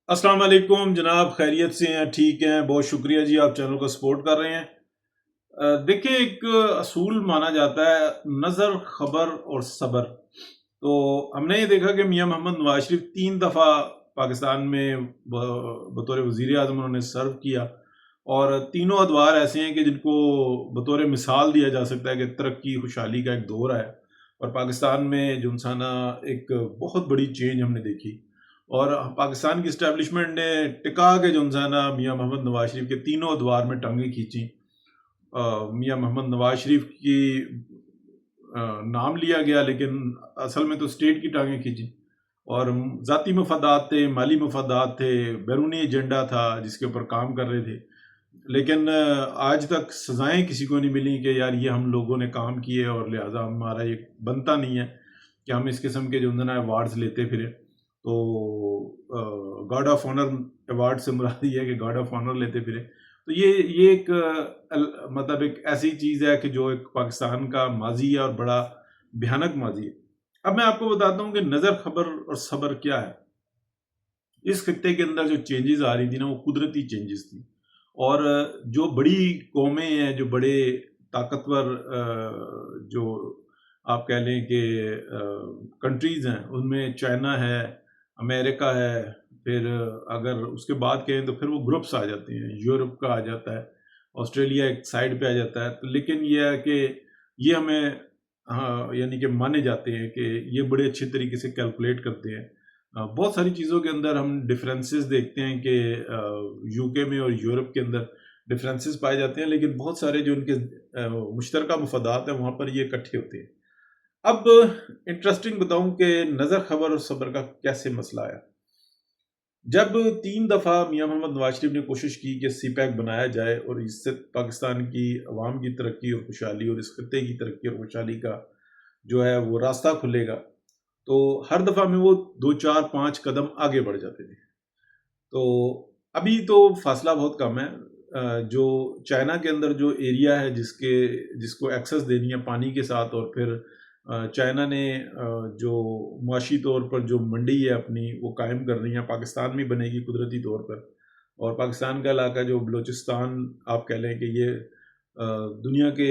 السلام علیکم جناب، خیریت سے ہیں؟ ٹھیک ہیں، بہت شکریہ جی، آپ چینل کو سپورٹ کر رہے ہیں۔ دیکھیں، ایک اصول مانا جاتا ہے نظر، خبر اور صبر۔ تو ہم نے یہ دیکھا کہ میاں محمد نواز شریف 3 دفعہ پاکستان میں بطور وزیر اعظم انہوں نے سرو کیا، اور تینوں ادوار ایسے ہیں کہ جن کو بطور مثال دیا جا سکتا ہے کہ ترقی خوشحالی کا ایک دور ہے، اور پاکستان میں جو انسانہ ایک بہت بڑی چینج ہم نے دیکھی، اور پاکستان کی اسٹیبلشمنٹ نے ٹکا کے جو انسانہ میاں محمد نواز شریف کے تینوں ادوار میں ٹانگیں کھینچی۔ میاں محمد نواز شریف کی نام لیا گیا، لیکن اصل میں تو اسٹیٹ کی ٹانگیں کھینچی، اور ذاتی مفادات تھے، مالی مفادات تھے، بیرونی ایجنڈا تھا جس کے اوپر کام کر رہے تھے۔ لیکن آج تک سزائیں کسی کو نہیں ملی کہ یار یہ ہم لوگوں نے کام کیے، اور لہٰذا ہمارا یہ بنتا نہیں ہے کہ ہم اس قسم کے جو ایوارڈز لیتے پھرے۔ تو گارڈ آف آنر ایوارڈ سے مراد یہ ہے کہ گارڈ آف آنر لیتے پھرے۔ تو یہ ایک مطلب ایک ایسی چیز ہے کہ جو ایک پاکستان کا ماضی ہے، اور بڑا بھیانک ماضی ہے۔ اب میں آپ کو بتاتا ہوں کہ نظر، خبر اور صبر کیا ہے۔ اس خطے کے اندر جو چینجز آ رہی تھی نا، وہ قدرتی چینجز تھی، اور جو بڑی قومیں ہیں، جو بڑے طاقتور جو آپ کہہ لیں کہ کنٹریز ہیں، ان میں چائنا ہے، امریکہ ہے، پھر اگر اس کے بعد کہیں تو پھر وہ گروپس آ جاتے ہیں، یورپ کا آ جاتا ہے، آسٹریلیا ایک سائڈ پہ آ جاتا ہے۔ لیکن یہ ہے کہ یہ ہمیں یعنی کہ مانے جاتے ہیں کہ یہ بڑے اچھے طریقے سے کیلکولیٹ کرتے ہیں۔ بہت ساری چیزوں کے اندر ہم ڈفرینسز دیکھتے ہیں کہ یو کے میں اور یورپ کے اندر ڈفرینسز پائے جاتے ہیں، لیکن بہت سارے جو ان کے مشترکہ مفادات ہیں وہاں پر یہ اکٹھے ہوتے ہیں۔ اب انٹرسٹنگ بتاؤں کہ نظر، خبر اور صبر کا کیسے مسئلہ آیا۔ جب 3 دفعہ میاں محمد نواز شریف نے کوشش کی کہ سی پیک بنایا جائے، اور اس سے پاکستان کی عوام کی ترقی اور خوشحالی اور اس خطے کی ترقی اور خوشحالی کا جو ہے وہ راستہ کھلے گا، تو ہر دفعہ میں وہ 2 4 5 قدم آگے بڑھ جاتے تھے۔ تو ابھی تو فاصلہ بہت کم ہے۔ جو چائنا کے اندر جو ایریا ہے جس کو ایکسس دینی ہے پانی کے ساتھ، اور پھر چائنا نے جو معاشی طور پر جو منڈی ہے اپنی وہ قائم کرنی ہے، پاکستان میں بنے گی قدرتی طور پر، اور پاکستان کا علاقہ جو بلوچستان آپ کہہ لیں کہ یہ دنیا کے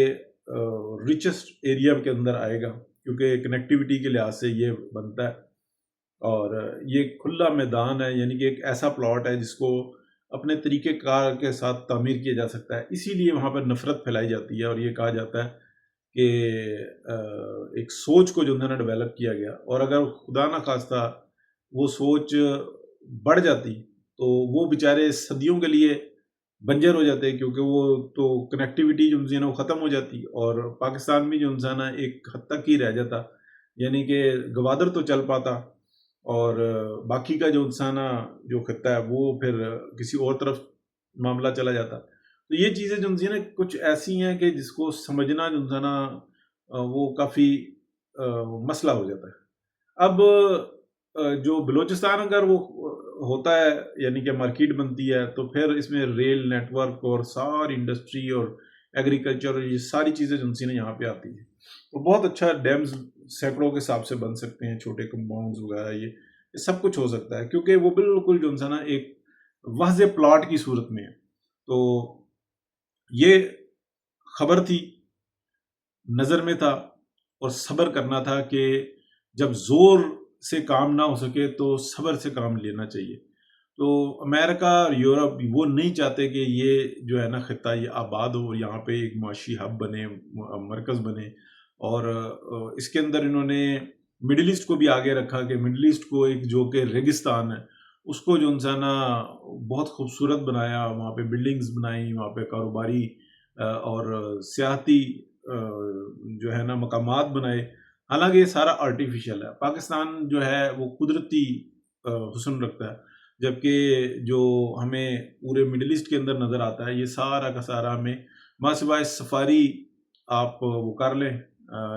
ریچسٹ ایریا کے اندر آئے گا، کیونکہ کنیکٹیوٹی کے لحاظ سے یہ بنتا ہے، اور یہ کھلا میدان ہے، یعنی کہ ایک ایسا پلاٹ ہے جس کو اپنے طریقہ کار کے ساتھ تعمیر کیا جا سکتا ہے۔ اسی لیے وہاں پر نفرت پھیلائی جاتی ہے، اور یہ کہا جاتا ہے کہ ایک سوچ کو جو ہے ڈیولپ کیا گیا، اور اگر خدا نہ خواستہ وہ سوچ بڑھ جاتی تو وہ بیچارے صدیوں کے لیے بنجر ہو جاتے، کیونکہ وہ تو کنیکٹیوٹی جو ہے نا وہ ختم ہو جاتی، اور پاکستان میں جو انسان ہے ایک حد تک ہی رہ جاتا، یعنی کہ گوادر تو چل پاتا، اور باقی کا جو انسان جو خطہ ہے وہ پھر کسی اور طرف معاملہ چلا جاتا۔ تو یہ چیزیں جو نا کچھ ایسی ہیں کہ جس کو سمجھنا جو انسان وہ کافی مسئلہ ہو جاتا ہے۔ اب جو بلوچستان اگر وہ ہوتا ہے، یعنی کہ مارکیٹ بنتی ہے، تو پھر اس میں ریل نیٹ ورک اور ساری انڈسٹری اور ایگریکلچر اور یہ ساری چیزیں جو نا یہاں پہ آتی ہیں، تو بہت اچھا ڈیمز سینکڑوں کے حساب سے بن سکتے ہیں، چھوٹے کمپاؤنڈز وغیرہ، یہ سب کچھ ہو سکتا ہے، کیونکہ وہ بالکل جو نا ایک واضح پلاٹ کی صورت میں ہے۔ تو یہ خبر تھی، نظر میں تھا، اور صبر کرنا تھا کہ جب زور سے کام نہ ہو سکے تو صبر سے کام لینا چاہیے۔ تو امریکہ اور یورپ وہ نہیں چاہتے کہ یہ جو ہے نا خطہ یہ آباد ہو، یہاں پہ ایک معاشی ہب بنے، مرکز بنے، اور اس کے اندر انہوں نے مڈل ایسٹ کو بھی آگے رکھا کہ مڈل ایسٹ کو ایک جو کہ ریگستان ہے اس کو جو انسان بہت خوبصورت بنایا، وہاں پہ بلڈنگز بنائی، وہاں پہ کاروباری اور سیاحتی جو ہے نا مقامات بنائے۔ حالانکہ یہ سارا آرٹیفیشل ہے۔ پاکستان جو ہے وہ قدرتی حسن رکھتا ہے، جبکہ جو ہمیں پورے مڈل ایسٹ کے اندر نظر آتا ہے یہ سارا کا سارا ہمیں ماں سوائے سفاری آپ وہ کر لیں،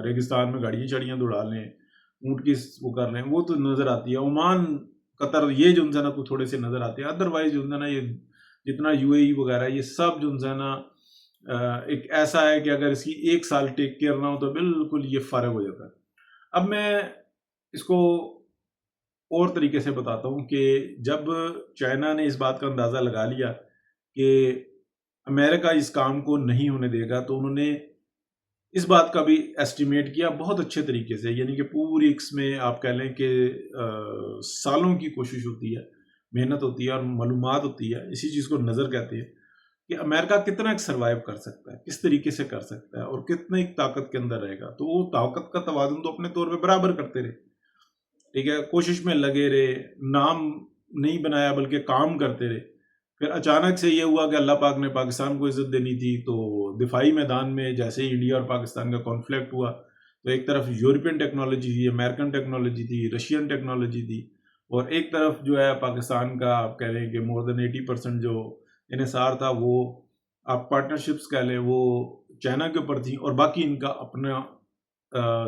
ریگستان میں گاڑیاں چڑیاں دوڑا لیں، اونٹ کی وہ کر لیں، وہ تو نظر آتی ہے۔ عمان، قطر، یہ جو نا کو تھوڑے سے نظر آتے ہیں، ادروائز جو نا یہ جتنا یو اے ای وغیرہ یہ سب جو نا ایک ایسا ہے کہ اگر اس کی 1 سال ٹیک کیئر نہ ہو تو بالکل یہ فارغ ہو جاتا ہے۔ اب میں اس کو اور طریقے سے بتاتا ہوں کہ جب چائنا نے اس بات کا اندازہ لگا لیا کہ امریکہ اس کام کو نہیں ہونے دے گا، تو انہوں نے اس بات کا بھی ایسٹیمیٹ کیا بہت اچھے طریقے سے، یعنی کہ پوری اس میں آپ کہہ لیں کہ سالوں کی کوشش ہوتی ہے، محنت ہوتی ہے اور معلومات ہوتی ہے، اسی چیز کو نظر کہتے ہیں کہ امریکہ کتنا ایک سروائیو کر سکتا ہے، کس طریقے سے کر سکتا ہے اور کتنے ایک طاقت کے اندر رہے گا. تو وہ طاقت کا توازن تو اپنے طور پہ برابر کرتے رہے، ٹھیک ہے، کوشش میں لگے رہے، نام نہیں بنایا بلکہ کام کرتے رہے. پھر اچانک سے یہ ہوا کہ اللہ پاک نے پاکستان کو عزت دینی تھی، تو دفاعی میدان میں جیسے ہی انڈیا اور پاکستان کا کانفلکٹ ہوا تو ایک طرف یورپین ٹیکنالوجی تھی، امریکن ٹیکنالوجی تھی، رشین ٹیکنالوجی تھی، اور ایک طرف جو ہے پاکستان کا آپ کہہ رہے ہیں کہ مور دین 80% جو انحصار تھا وہ آپ پارٹنرشپس کہہ لیں وہ چائنا کے اوپر تھی، اور باقی ان کا اپنا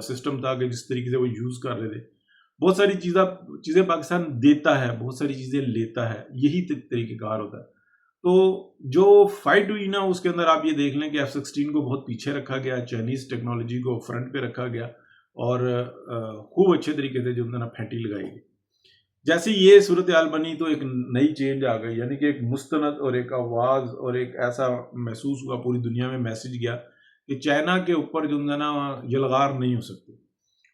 سسٹم تھا کہ جس طریقے سے وہ یوز کر رہے تھے. بہت ساری چیزیں پاکستان دیتا ہے، بہت ساری چیزیں لیتا ہے، یہی طریقہ کار ہوتا ہے. تو جو فائٹ ہوئی نا اس کے اندر آپ یہ دیکھ لیں کہ F-16 کو بہت پیچھے رکھا گیا، چائنیز ٹیکنالوجی کو فرنٹ پہ رکھا گیا، اور خوب اچھے طریقے سے جو ہے نا پھینٹی لگائی گئی. جیسے یہ صورتحال بنی تو ایک نئی چینج آ گئی، یعنی کہ ایک مستند اور ایک آواز اور ایک ایسا محسوس ہوا پوری دنیا میں میسج گیا کہ چائنا کے اوپر جو ہے نا یلغار نہیں ہو سکتے.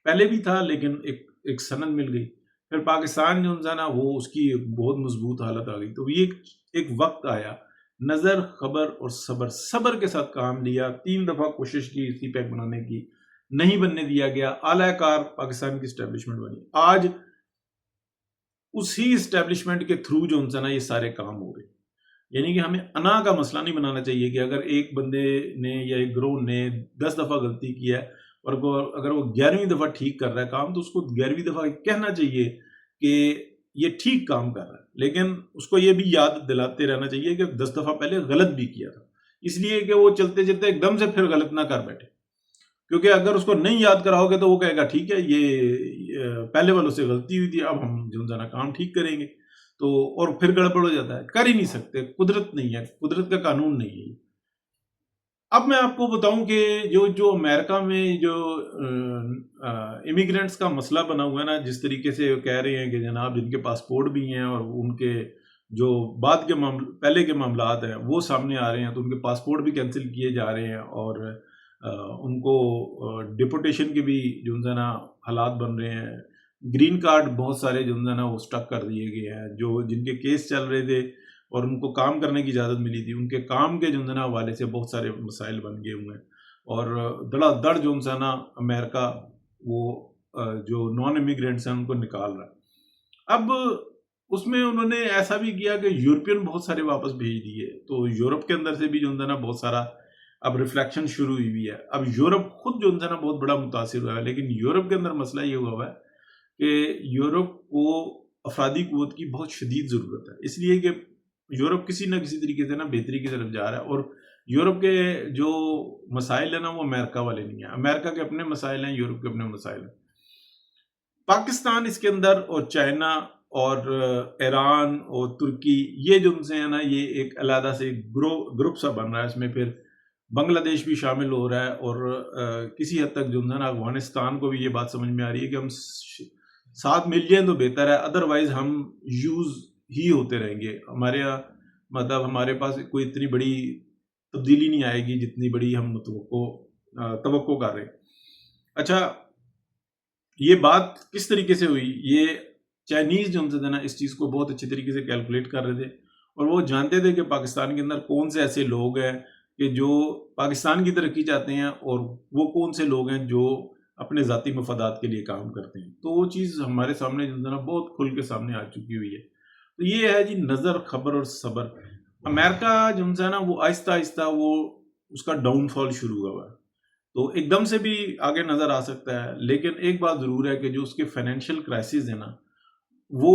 پہلے بھی تھا لیکن ایک سند مل گئی. پھر پاکستان جو ہے نا وہ اس کی بہت مضبوط حالت آ گئی. تو یہ ایک وقت آیا، نظر، خبر اور صبر کے ساتھ کام لیا. 3 دفعہ کوشش کی سی پیک بنانے کی، نہیں بننے دیا گیا. اعلی کار پاکستان کی اسٹیبلشمنٹ بنی. آج اسی اسٹیبلشمنٹ کے تھرو جو ہے نا یہ سارے کام ہو گئے. یعنی کہ ہمیں انا کا مسئلہ نہیں بنانا چاہیے کہ اگر ایک بندے نے یا ایک گروہ نے 10 دفعہ غلطی کی ہے اور اگر وہ 11ویں دفعہ ٹھیک کر رہا ہے کام، تو اس کو 11ویں دفعہ کہنا چاہیے کہ یہ ٹھیک کام کر رہا ہے، لیکن اس کو یہ بھی یاد دلاتے رہنا چاہیے کہ 10 دفعہ پہلے غلط بھی کیا تھا، اس لیے کہ وہ چلتے چلتے ایک دم سے پھر غلط نہ کر بیٹھے. کیونکہ اگر اس کو نہیں یاد کراؤ گے تو وہ کہے گا ٹھیک ہے یہ پہلے والوں سے غلطی ہوئی تھی، اب ہم جو ہے نا کام ٹھیک کریں گے. تو اور پھر گڑبڑ ہو جاتا ہے، کر ہی نہیں سکتے، قدرت نہیں ہے، قدرت کا قانون نہیں ہے. اب میں آپ کو بتاؤں کہ جو امریکہ میں جو امیگرینٹس کا مسئلہ بنا ہوا ہے نا، جس طریقے سے کہہ رہے ہیں کہ جناب جن کے پاسپورٹ بھی ہیں اور ان کے جو بعد کے پہلے کے معاملات ہیں وہ سامنے آ رہے ہیں، تو ان کے پاسپورٹ بھی کینسل کیے جا رہے ہیں اور ان کو ڈپورٹیشن کے بھی جو ہے نا حالات بن رہے ہیں. گرین کارڈ بہت سارے جو ہے نا وہ سٹک کر دیے گئے ہیں، جو جن کے کیس چل رہے تھے اور ان کو کام کرنے کی اجازت ملی تھی، ان کے کام کے جو ہے نا حوالے سے بہت سارے مسائل بن گئے ہوئے ہیں. اور دڑا دڑ جو ہے نا امریکہ وہ جو نان امیگرینٹس ہیں ان کو نکال رہا ہے. اب اس میں انہوں نے ایسا بھی کیا کہ یورپین بہت سارے واپس بھیج دیے، تو یورپ کے اندر سے بھی جو ہے نا بہت سارا اب ریفلیکشن شروع ہوئی ہے. اب یورپ خود جو ہے نا بہت بڑا متاثر ہوا ہے، لیکن یورپ کے اندر مسئلہ یہ ہوا ہے کہ یورپ کو افرادی قوت کی بہت شدید ضرورت ہے، اس لیے کہ یورپ کسی نہ کسی طریقے سے نا بہتری کی طرف جا رہا ہے. اور یورپ کے جو مسائل ہیں نا وہ امریکہ والے نہیں ہیں، امریکہ کے اپنے مسائل ہیں، یورپ کے اپنے مسائل ہیں. پاکستان اس کے اندر اور چائنا اور ایران اور ترکی یہ جو سے ہیں نا یہ ایک علیحدہ سے گروپ سا بن رہا ہے. اس میں پھر بنگلہ دیش بھی شامل ہو رہا ہے، اور کسی حد تک جو ہے نا افغانستان کو بھی یہ بات سمجھ میں آ رہی ہے کہ ہم ساتھ مل جائیں تو بہتر ہے، ادروائز ہم یوز ہی ہوتے رہیں گے. ہمارے مطلب ہمارے پاس کوئی اتنی بڑی تبدیلی نہیں آئے گی جتنی بڑی ہم توقع کر رہے ہیں. اچھا، یہ بات کس طریقے سے ہوئی؟ یہ چائنیز جو ہے نا اس چیز کو بہت اچھے طریقے سے کیلکولیٹ کر رہے تھے، اور وہ جانتے تھے کہ پاکستان کے اندر کون سے ایسے لوگ ہیں کہ جو پاکستان کی ترقی چاہتے ہیں، اور وہ کون سے لوگ ہیں جو اپنے ذاتی مفادات کے لیے کام کرتے ہیں. تو وہ چیز ہمارے سامنے جو ہے نا بہت کھل کے سامنے آ چکی ہوئی ہے. تو یہ ہے جی نظر، خبر اور صبر. امریکہ جو ہے نا وہ آہستہ آہستہ وہ اس کا ڈاؤن فال شروع ہوا ہے، تو ایک دم سے بھی آگے نظر آ سکتا ہے. لیکن ایک بات ضرور ہے کہ جو اس کے فائنینشیل کرائسس ہیں نا وہ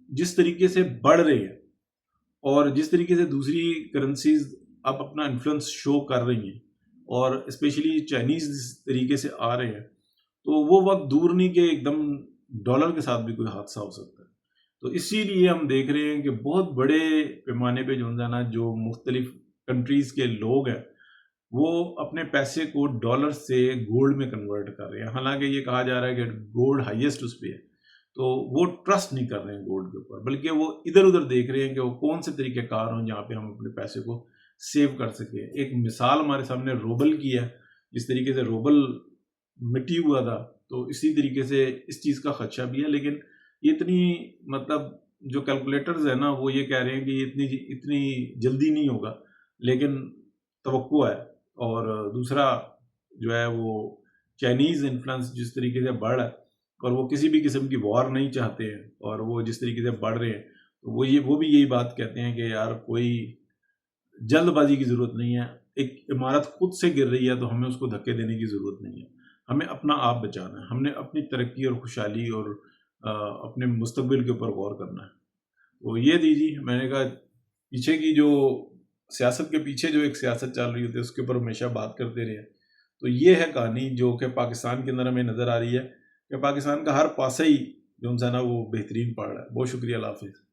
جس طریقے سے بڑھ رہے ہیں اور جس طریقے سے دوسری کرنسیز اب اپنا انفلوئنس شو کر رہی ہیں، اور اسپیشلی چائنیز جس طریقے سے آ رہے ہیں، تو وہ وقت دور نہیں کہ ایک دم ڈالر کے ساتھ بھی کوئی حادثہ ہو سکتا ہے. تو اسی لیے ہم دیکھ رہے ہیں کہ بہت بڑے پیمانے پہ جو ہے نا جو مختلف کنٹریز کے لوگ ہیں وہ اپنے پیسے کو ڈالر سے گولڈ میں کنورٹ کر رہے ہیں. حالانکہ یہ کہا جا رہا ہے کہ گولڈ ہائیسٹ اس پہ ہے، تو وہ ٹرسٹ نہیں کر رہے ہیں گولڈ کے اوپر، بلکہ وہ ادھر ادھر دیکھ رہے ہیں کہ وہ کون سے طریقہ کار ہوں جہاں پہ ہم اپنے پیسے کو سیو کر سکیں۔ ایک مثال ہمارے سامنے روبل کی ہے، جس طریقے سے روبل مٹی ہوا تھا، تو اسی طریقے سے اس چیز کا خدشہ بھی ہے، لیکن یہ اتنی مطلب جو کیلکولیٹرز ہیں نا وہ یہ کہہ رہے ہیں کہ یہ اتنی جلدی نہیں ہوگا، لیکن توقع ہے۔ اور دوسرا جو ہے وہ چائنیز انفلوئنس جس طریقے سے بڑھ ہے، اور وہ کسی بھی قسم کی وار نہیں چاہتے ہیں، اور وہ جس طریقے سے بڑھ رہے ہیں، تو وہ بھی یہی بات کہتے ہیں کہ یار کوئی جلد بازی کی ضرورت نہیں ہے، ایک عمارت خود سے گر رہی ہے تو ہمیں اس کو دھکے دینے کی ضرورت نہیں ہے، ہمیں اپنا آپ بچانا ہے، ہم نے اپنی ترقی اور خوشحالی اور اپنے مستقبل کے اوپر غور کرنا ہے۔ تو یہ دیجیے، میں نے کہا پیچھے کی جو سیاست کے پیچھے جو ایک سیاست چل رہی ہوتی ہے اس کے اوپر ہمیشہ بات کرتے رہے۔ تو یہ ہے کہانی جو کہ پاکستان کے اندر ہمیں نظر آ رہی ہے کہ پاکستان کا ہر پاسہ ہی جو انسان ہے وہ بہترین پڑ رہا ہے۔ بہت شکریہ، اللہ حافظ۔